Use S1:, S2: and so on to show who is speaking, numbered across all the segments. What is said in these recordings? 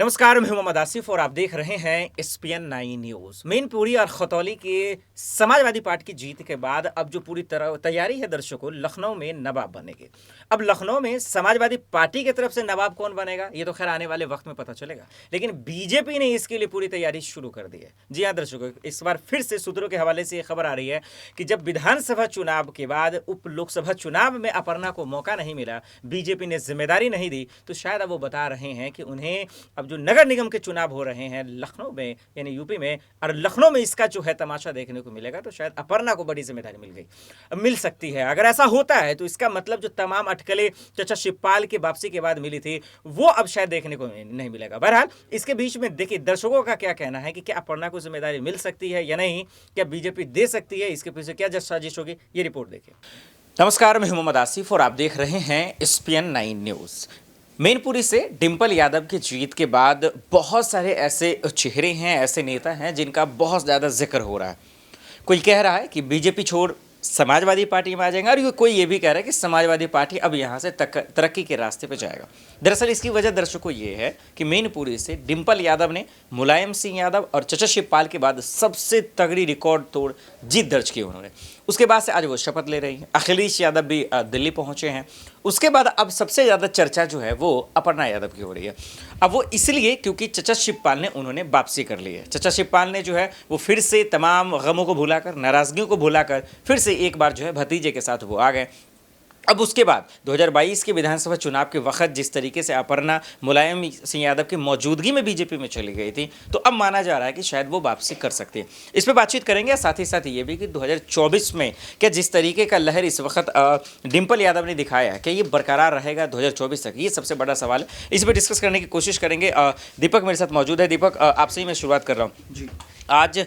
S1: नमस्कार, मैं मोहम्मद आसिफ और आप देख रहे हैं एसपीएन 9 न्यूज। मैनपुरी और खतौली के समाजवादी पार्टी की जीत के बाद अब जो पूरी तरह तैयारी है दर्शकों, लखनऊ में नवाब बनेंगे। अब लखनऊ में समाजवादी पार्टी की तरफ से नवाब कौन बनेगा ये तो खैर आने वाले वक्त में पता चलेगा, लेकिन बीजेपी ने इसके लिए पूरी तैयारी शुरू कर दी है। जी हाँ दर्शकों, इस बार फिर से सूत्रों के हवाले से खबर आ रही है कि जब विधानसभा चुनाव के बाद उप लोकसभा चुनाव में अपर्णा को मौका नहीं मिला, बीजेपी ने जिम्मेदारी नहीं दी, तो शायद अब वो बता रहे हैं कि उन्हें अब जो नगर निगम के चुनाव हो रहे हैं लखनऊ में यानी यूपी में, और लखनऊ में इसका जो है तमाशा देखने को मिलेगा, तो शायद अपर्णा को बड़ी जिम्मेदारी मिल सकती है। अगर ऐसा होता है तो इसका मतलब जो तमाम अटकलें चाचा शिवपाल की वापसी के बाद मिली थी वो अब शायद देखने को नहीं मिलेगा। बहरहाल इसके बीच में देखिए दर्शकों का क्या कहना है कि क्या अपर्णा को जिम्मेदारी मिल सकती है या नहीं, क्या बीजेपी दे सकती है, इसके पीछे क्या साजिश होगी, ये रिपोर्ट देखिए। नमस्कार, मैं मोहम्मद आसिफ और आप देख रहे हैं एसपीएन 9 न्यूज। मैनपुरी से डिंपल यादव की जीत के बाद बहुत सारे ऐसे चेहरे हैं, ऐसे नेता हैं जिनका बहुत ज़्यादा जिक्र हो रहा है। कोई कह रहा है कि बीजेपी छोड़ समाजवादी पार्टी में आ जाएंगे, और कोई ये भी कह रहा है कि समाजवादी पार्टी अब यहाँ से तरक्की के रास्ते पे जाएगा। दरअसल इसकी वजह दर्शकों ये है कि मैनपुरी से डिंपल यादव ने मुलायम सिंह यादव और चाचा शिवपाल के बाद सबसे तगड़ी रिकॉर्ड तोड़ जीत दर्ज की उन्होंने। उसके बाद से आज वो शपथ ले रही हैं। अखिलेश यादव भी दिल्ली पहुंचे हैं। उसके बाद अब सबसे ज़्यादा चर्चा जो है वो अपर्णा यादव की हो रही है। अब वो इसलिए क्योंकि चाचा शिवपाल ने उन्होंने वापसी कर ली है। चाचा शिवपाल ने जो है वो फिर से तमाम गमों को भुलाकर, नाराज़गियों को भुलाकर फिर से एक बार जो है भतीजे के साथ वो आ गए। अब उसके बाद 2022 के विधानसभा चुनाव के वक्त जिस तरीके से अपर्णा मुलायम सिंह यादव की मौजूदगी में बीजेपी में चली गई थी, तो अब माना जा रहा है कि शायद वो वापसी कर सकती है। इस पर बातचीत करेंगे। साथ ही साथ ये भी कि 2024 में क्या जिस तरीके का लहर इस वक्त डिंपल यादव ने दिखाया है, क्या ये बरकरार रहेगा 2024 तक, ये सबसे बड़ा सवाल है। इस पर डिस्कस करने की कोशिश करेंगे। दीपक मेरे साथ मौजूद है। दीपक, आपसे ही मैं शुरुआत कर रहा हूँ जी। आज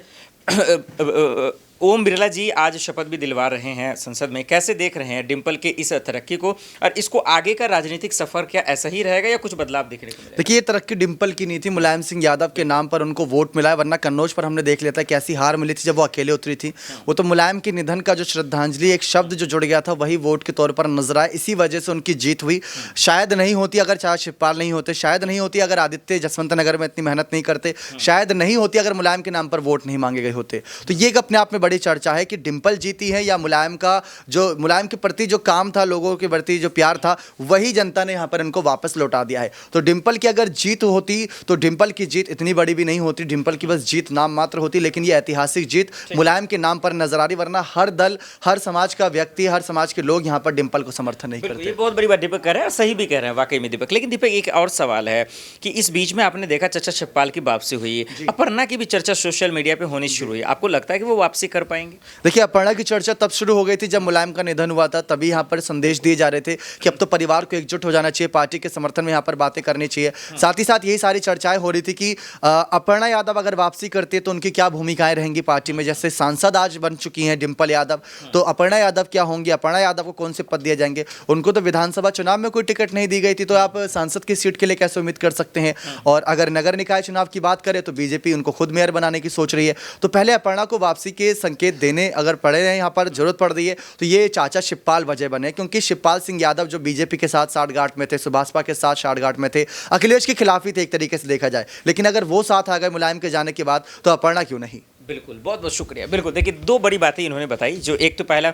S1: ओम बिरला जी आज शपथ भी दिलवा रहे हैं संसद में। कैसे देख रहे हैं डिंपल के इस तरक्की को, और इसको आगे का राजनीतिक सफर क्या ऐसा ही रहेगा या कुछ बदलाव देखने को मिलेगा?
S2: देखिए, ये तरक्की डिंपल की नहीं थी, मुलायम सिंह यादव के नाम पर उनको वोट मिला है, वरना कन्नौज पर हमने देख लिया था कैसी हार मिली थी जब वो अकेले उतरी थी। वो तो मुलायम के निधन का जो श्रद्धांजलि एक शब्द जो जुड़ गया था वही वोट के तौर पर नजर आया, इसी वजह से उनकी जीत हुई। शायद नहीं होती अगर चाचा शिवपाल नहीं होते, शायद नहीं होती अगर आदित्य जसवंत नगर में इतनी मेहनत नहीं करते, शायद नहीं होती अगर मुलायम के नाम पर वोट नहीं मांगे गए होते। तो ये अपने आप में बड़ी चर्चा है कि डिंपल जीती है या मुलायम के प्रति जो काम था, लोगों के प्रति जो प्यार था, वही जनता ने यहाँ पर इनको वापस लौटा दिया है। तो डिंपल की अगर जीत होती तो डिंपल की जीत इतनी बड़ी भी नहीं होती, डिंपल की बस जीत नाम मात्र होती, लेकिन ये ऐतिहासिक जीत मुलायम के नाम पर नजर आ रही, वरना हर दल, हर समाज का व्यक्ति, हर समाज के लोग यहाँ पर डिंपल को समर्थन नहीं करते।
S1: ये बहुत बड़ी बात दीपक कह रहे हैं, सही भी कह रहे हैं वाकई में दीपक। लेकिन दीपक एक और सवाल है कि इस बीच में आपने देखा चाचा शिवपाल की वापसी हुई, अपर्णा की भी चर्चा सोशल मीडिया पे होनी शुरू हुई। आपको लगता है कि वो वापसी कर पाएंगे?
S2: देखिए, अपर्णा की चर्चा तब शुरू हो गई थी जब मुलायम का निधन हुआ था, तभी यहाँ पर संदेश दिए जा रहे थे कि अब तो परिवार को एकजुट हो जाना चाहिए, पार्टी के समर्थन में यहाँ पर बातें करनी चाहिए। साथ ही साथ यही सारी चर्चाएं हो रही थी कि अपर्णा यादव अगर वापसी करती है तो उनकी क्या भूमिकाएं रहेंगी पार्टी में। जैसे सांसद आज बन चुकी हैं डिंपल यादव, तो अपर्णा यादव क्या होंगी, अपर्णा यादव को कौन से पद दिए जाएंगे? उनको तो विधानसभा चुनाव में कोई टिकट नहीं दी गई थी, तो आप सांसद की सीट के लिए कैसे उम्मीद कर सकते हैं? और अगर नगर निकाय चुनाव की बात करें तो बीजेपी उनको खुद मेयर बनाने की सोच रही है। तो पहले अपर्णा को वापसी के संकेत देने अगर पड़े हैं, यहाँ पर जरूरत पड़ रही है, तो ये चाचा शिवपाल वजह बने, क्योंकि शिवपाल सिंह यादव जो बीजेपी के साथ साठगांठ में थे, सुभाषपा के साथ साठगांठ में थे, अखिलेश के खिलाफ ही थे एक तरीके से देखा जाए, लेकिन अगर वो साथ आ गए मुलायम के जाने के बाद तो अपर्णा क्यों नहीं।
S1: बिल्कुल, बहुत बहुत शुक्रिया। बिल्कुल, देखिए दो बड़ी बातें इन्होंने बताई, जो एक तो पहला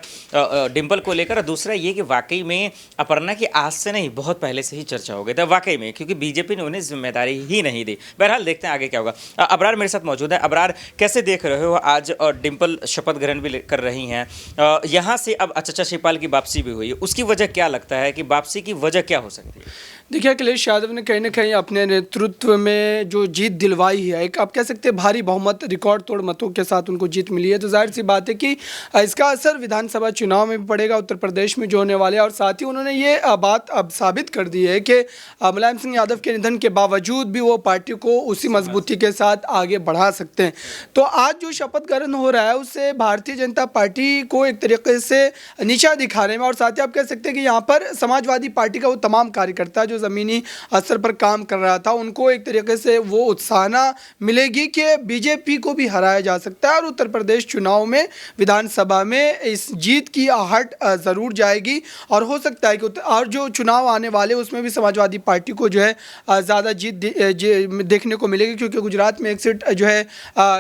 S1: डिंपल को लेकर, और दूसरा ये कि वाकई में अपर्णा की आज से नहीं बहुत पहले से ही चर्चा हो गई था वाकई में, क्योंकि बीजेपी ने उन्हें जिम्मेदारी ही नहीं दी। बहरहाल देखते हैं आगे क्या होगा। अबरार मेरे साथ मौजूद है। अबरार, कैसे देख रहे हो आज डिंपल शपथ ग्रहण भी कर रही हैं, यहाँ से अब चाचा शिवपाल की वापसी भी हुई, उसकी वजह क्या लगता है कि वापसी की वजह क्या हो सकती है?
S3: देखिए, अखिलेश यादव ने कहीं ना कहीं अपने नेतृत्व में जो जीत दिलवाई है, एक आप कह सकते हैं भारी बहुमत, रिकॉर्ड तोड़ मतों के साथ उनको जीत मिली है, तो जाहिर सी बात है कि इसका असर विधानसभा चुनाव में भी पड़ेगा, उत्तर प्रदेश में जो होने वाले हैं। और साथ ही उन्होंने ये बात अब साबित कर दी है कि मुलायम सिंह यादव के निधन के बावजूद भी वो पार्टी को उसी मजबूती के साथ आगे बढ़ा सकते हैं। तो आज जो शपथ ग्रहण हो रहा है उससे भारतीय जनता पार्टी को एक तरीके से नीचा दिखाने में, और साथ ही आप कह सकते हैं कि यहाँ पर समाजवादी पार्टी का वो तमाम कार्यकर्ता जो ज़मीनी स्तर पर काम कर रहा था, उनको एक तरीके से वो उत्साहना मिलेगी कि बीजेपी को भी हराया जा सकता है और उत्तर प्रदेश चुनाव में विधानसभा में इस जीत की आहट ज़रूर जाएगी और हो सकता है कि और जो चुनाव आने वाले उसमें भी समाजवादी पार्टी को जो है ज़्यादा जीत देखने को मिलेगी, क्योंकि गुजरात में एक सीट जो है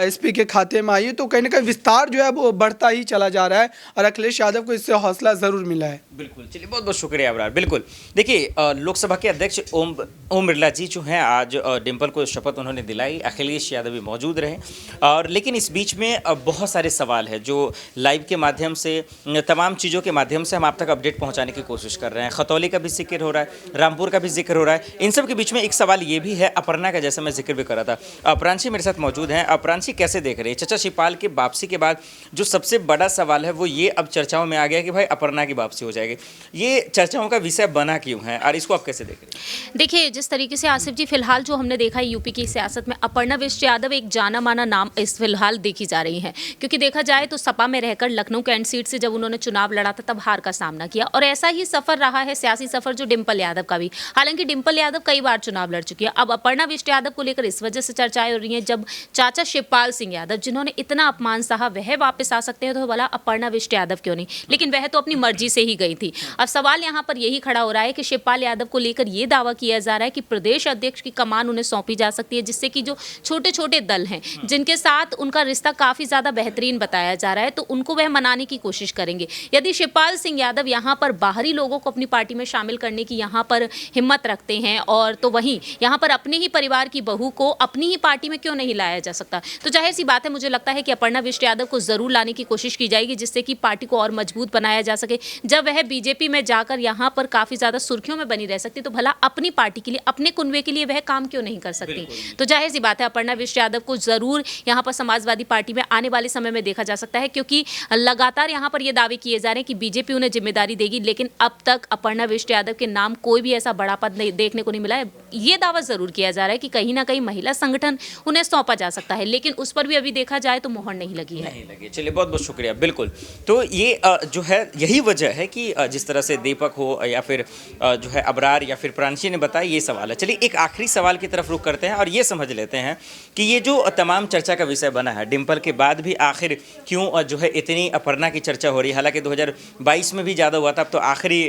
S3: एसपी के खाते में आई है, तो कहीं ना कहीं विस्तार जो है वो बढ़ता ही चला जा रहा है और अखिलेश यादव को इससे हौसला ज़रूर मिला है।
S1: बिल्कुल, चलिए बहुत बहुत शुक्रिया अबरार। बिल्कुल देखिए, लोकसभा के अध्यक्ष ओम बिरला जी जो हैं आज डिम्पल को शपथ उन्होंने दिलाई, अखिलेश यादव भी मौजूद रहे और लेकिन इस बीच में बहुत सारे सवाल हैं जो लाइव के माध्यम से, तमाम चीज़ों के माध्यम से हम आप तक अपडेट पहुंचाने की कोशिश कर रहे हैं। खतौली का भी जिक्र हो रहा है, रामपुर का भी जिक्र हो रहा है, इन सब के बीच में एक सवाल ये भी है अपर्णा का, जैसे मैं जिक्र भी कर रहा था। प्रांशी मेरे साथ मौजूद हैं। प्रांशी, कैसे देख रहे हैं चचा शिवपाल की वापसी के बाद जो सबसे बड़ा सवाल है वो ये अब चर्चाओं में आ गया कि भाई अपर्णा की वापसी हो जाएगी, ये चर्चाओं का विषय बना क्यों है और इसको आप कैसे देख रहे हैं?
S4: देखिए, जिस तरीके से आसिफ जी फिलहाल जो हमने देखा है यूपी की सियासत में, अपर्णा विष्ट यादव एक जाना माना नाम इस फिलहाल देखी जा रही है, क्योंकि देखा जाए तो सपा में रहकर लखनऊ कैंट सीट से जब उन्होंने चुनाव लड़ा था तब हार का सामना किया और ऐसा ही सफर रहा है सियासी सफर जो डिम्पल यादव का भी। हालांकि डिम्पल यादव कई बार चुनाव लड़ चुकी है। अब अपर्णा विष्ट यादव को लेकर इस वजह से चर्चाएं हो रही हैं, जब चाचा शिवपाल सिंह यादव जिन्होंने इतना अपमान सहा वह वापस आ सकते हैं, तो भला अपर्णा विष्ट यादव क्यों नहीं? लेकिन वह तो अपनी मर्जी से ही गई थी। अब सवाल यहाँ पर यही खड़ा हो रहा है कि शिवपाल यादव को लेकर यह दावा किया जा रहा है कि प्रदेश अध्यक्ष की कमान उन्हें सौंपी जा सकती है, जिससे कि जो छोटे छोटे दल हैं जिनके साथ उनका रिश्ता काफी ज्यादा बेहतरीन बताया जा रहा है, तो उनको वह मनाने की कोशिश करेंगे। यदि शिवपाल सिंह यादव यहाँ पर बाहरी लोगों को अपनी पार्टी में शामिल करने की यहाँ पर हिम्मत रखते हैं और तो वहीं यहाँ पर अपने ही परिवार की बहू को अपनी ही पार्टी में क्यों नहीं लाया जा सकता? तो जाहिर सी बात है, मुझे लगता है कि अपर्णा विष्ट यादव को जरूर लाने की कोशिश की जाएगी, जिससे कि पार्टी को और मजबूत बनाया जा सके। जब वह बीजेपी में जाकर यहाँ पर काफी ज्यादा सुर्खियों में बनी रह सकती, तो भला अपनी पार्टी के लिए, अपने कुनबे के लिए वह काम क्यों नहीं कर सकती? तो जाहिर सी बात है, अपर्णा विष्ट यादव को जरूर यहाँ पर समाजवादी पार्टी में आने वाले समय में देखा जा सकता है, क्योंकि लगातार यहाँ पर ये दावे किए जा रहे हैं कि बीजेपी उन्हें जिम्मेदारी देगी, लेकिन अब तक अपर्णा विष्ट यादव के नाम कोई भी ऐसा बड़ा पद देखने को नहीं मिला है। ये दावा जरूर किया जा रहा है कि कहीं ना कहीं महिला संगठन उन्हें सौंपा जा सकता है, लेकिन उस पर भी अभी देखा जाए तो मोहर नहीं लगी है।
S1: नहीं लगी। चलिए बहुत बहुत शुक्रिया। बिल्कुल, तो ये जो है यही वजह है कि जिस तरह से दीपक हो या फिर जो है अबरार या फिर प्रांशी ने बताया, ये सवाल है। चलिए एक आखिरी सवाल की तरफ रुख करते हैं और ये समझ लेते हैं कि ये जो तमाम चर्चा का विषय बना है, डिम्पल के बाद भी आखिर क्यों जो है इतनी अपर्णा की चर्चा हो रही है? हालांकि 2022 में भी ज़्यादा हुआ था, अब तो आखिरी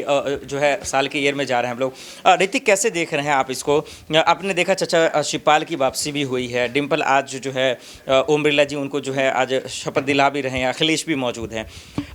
S1: जो है साल के ईयर में जा रहे हैं हम लोग। ऋतिक, कैसे देख रहे हैं आप इसको? आपने देखा चचा शिवपाल की वापसी भी हुई है, डिम्पल आज जो है ओम बिरला जी उनको जो है आज शपथ दिला भी रहे हैं, अखिलेश भी मौजूद हैं।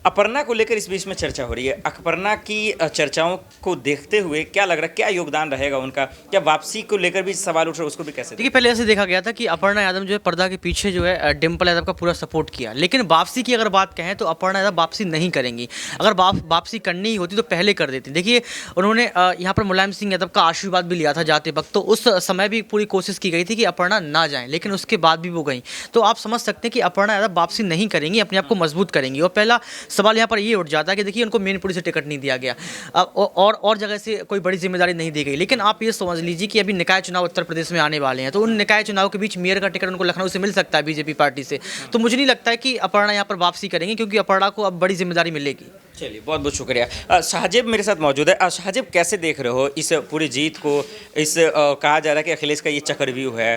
S1: अपर्णा को लेकर इस बीच में चर्चा हो रही है, अपर्णा की चर्चाओं को देखते हुए क्या लग रहा है, क्या योगदान रहेगा उनका? क्या वापसी को लेकर भी सवाल उठ रहा है, उसको भी कैसे?
S5: देखिए, पहले ऐसे देखा गया था कि अपर्णा यादव जो है पर्दा के पीछे जो है डिम्पल यादव का पूरा सपोर्ट किया, लेकिन वापसी की अगर बात कहें तो अपर्णा यादव वापसी नहीं करेंगी। अगर वापसी करनी ही होती तो पहले कर देती। देखिए, उन्होंने यहाँ पर मुलायम सिंह यादव का आशीर्वाद भी लिया था जाते वक्त, तो उस समय भी पूरी कोशिश की गई थी कि अपर्णा ना जाएं, लेकिन उसके बाद भी वो गई। तो आप समझ सकते हैं कि अपर्णा यादव वापसी नहीं करेंगी, अपने आप को मजबूत करेंगी। और पहला सवाल यहाँ पर ये उठ जाता है कि देखिए, उनको मैनपुरी से टिकट नहीं दिया गया और जगह से कोई बड़ी जिम्मेदारी नहीं दी गई, लेकिन आप ये समझ लीजिए कि अभी निकाय चुनाव उत्तर प्रदेश में आने वाले हैं, तो उन निकाय चुनाव के बीच मेयर का टिकट उनको लखनऊ से मिल सकता है बीजेपी पार्टी से। तो मुझे नहीं लगता है कि अपर्णा यहाँ पर वापसी करेंगी, क्योंकि अपर्णा को अब बड़ी जिम्मेदारी मिलेगी।
S1: चलिए बहुत बहुत शुक्रिया। शाहजेब मेरे साथ मौजूद है। शाहजेब, कैसे देख रहे हो इस पूरी जीत को? इस कहा जा रहा है कि अखिलेश का ये चक्रव्यूह है,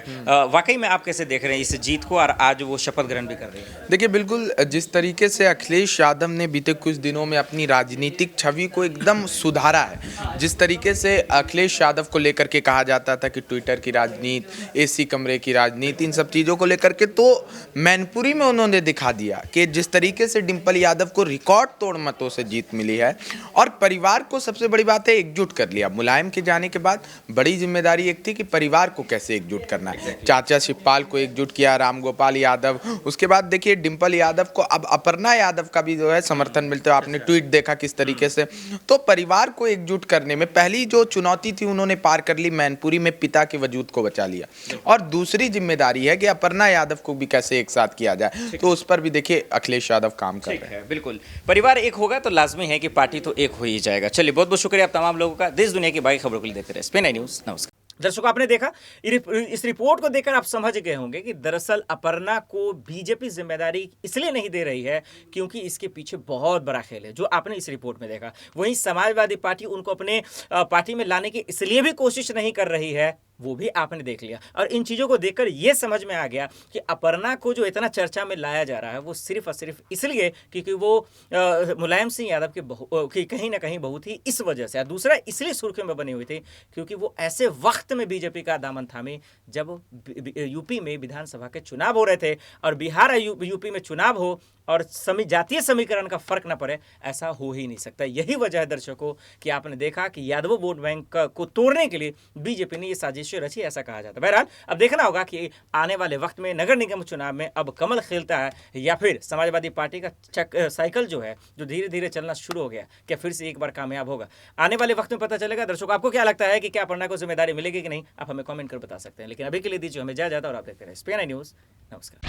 S1: वाकई में आप कैसे देख रहे हैं इस जीत को? और आज वो शपथ ग्रहण भी कर रहे हैं।
S6: देखिए, बिल्कुल जिस तरीके से अखिलेश यादव ने बीते कुछ दिनों में अपनी राजनीतिक छवि को एकदम सुधारा है, जिस तरीके से अखिलेश यादव को लेकर के कहा जाता था कि ट्विटर की राजनीति, एसी कमरे की राजनीति, इन सब चीज़ों को लेकर के, तो मैनपुरी में उन्होंने दिखा दिया कि जिस तरीके से डिम्पल यादव को रिकॉर्ड तोड़ मतों से जीत मिली है और परिवार को, सबसे बड़ी बात है, एकजुट कर लिया। मुलायम के जाने के बाद बड़ी जिम्मेदारी एक थी कि परिवार को कैसे एकजुट करना है। चाचा शिवपाल को एकजुट किया, राम गोपाल यादव, उसके बाद देखिए डिम्पल यादव को अब अपर्णा यादव का भी जो है समर्थन मिलता है। आपने ट्वीट देखा किस तरीके से। तो परिवार को एकजुट करने में पहली जो चुनौती थी उन्होंने पार कर ली, मैनपुरी में पिता के वजूद को बचा लिया। और दूसरी जिम्मेदारी है कि अपर्णा यादव को भी कैसे एक साथ किया जाए, तो उस पर भी देखिए अखिलेश यादव काम कर रहे हैं।
S1: बिल्कुल, परिवार एक होगा तो लाजमी है कि पार्टी तो एक हो ही जाएगा। चलिए बहुत बहुत शुक्रिया आप तमाम लोगों का। देश दुनिया की बाकी खबरों के लिए देखते रहे SPN न्यूज़। नमस्कार दर्शकों, आपने देखा इस रिपोर्ट को देखकर आप समझ गए होंगे कि दरअसल अपर्णा को बीजेपी जिम्मेदारी इसलिए नहीं दे रही है क्योंकि इसके पीछे बहुत बड़ा खेल है, जो आपने इस रिपोर्ट में देखा। वहीं समाजवादी पार्टी उनको अपने पार्टी में लाने की इसलिए भी कोशिश नहीं कर रही है वो भी आपने देख लिया। और इन चीज़ों को देखकर ये समझ में आ गया कि अपर्णा को जो इतना चर्चा में लाया जा रहा है वो सिर्फ और सिर्फ इसलिए क्योंकि वो मुलायम सिंह यादव की कहीं ना कहीं बहुत ही इस वजह से, दूसरा इसलिए सुर्खियों में बनी हुई थी क्योंकि वो ऐसे वक्त में बीजेपी का दामन थामे जब यूपी में विधानसभा के चुनाव हो रहे थे और बिहार यूपी में चुनाव हो और जातीय समीकरण का फर्क न पड़े, ऐसा हो ही नहीं सकता। यही वजह है दर्शकों कि आपने देखा कि यादव वोट बैंक को तोड़ने के लिए बीजेपी ने ये साजिश रची, ऐसा कहा जाता है। बहरहाल अब देखना होगा कि आने वाले वक्त में नगर निगम चुनाव में अब कमल खिलता है या फिर समाजवादी पार्टी का साइकिल जो है जो धीरे धीरे चलना शुरू हो गया, क्या फिर से एक बार कामयाब होगा? आने वाले वक्त में पता चलेगा। दर्शकों, आपको क्या लगता है कि क्या अपर्णा को जिम्मेदारी मिलेगी कि नहीं? आप हमें कमेंट कर बता सकते हैं। लेकिन अभी के लिए दीजिए हमें इजाजत और आप देखते रहे SPN न्यूज़। नमस्कार।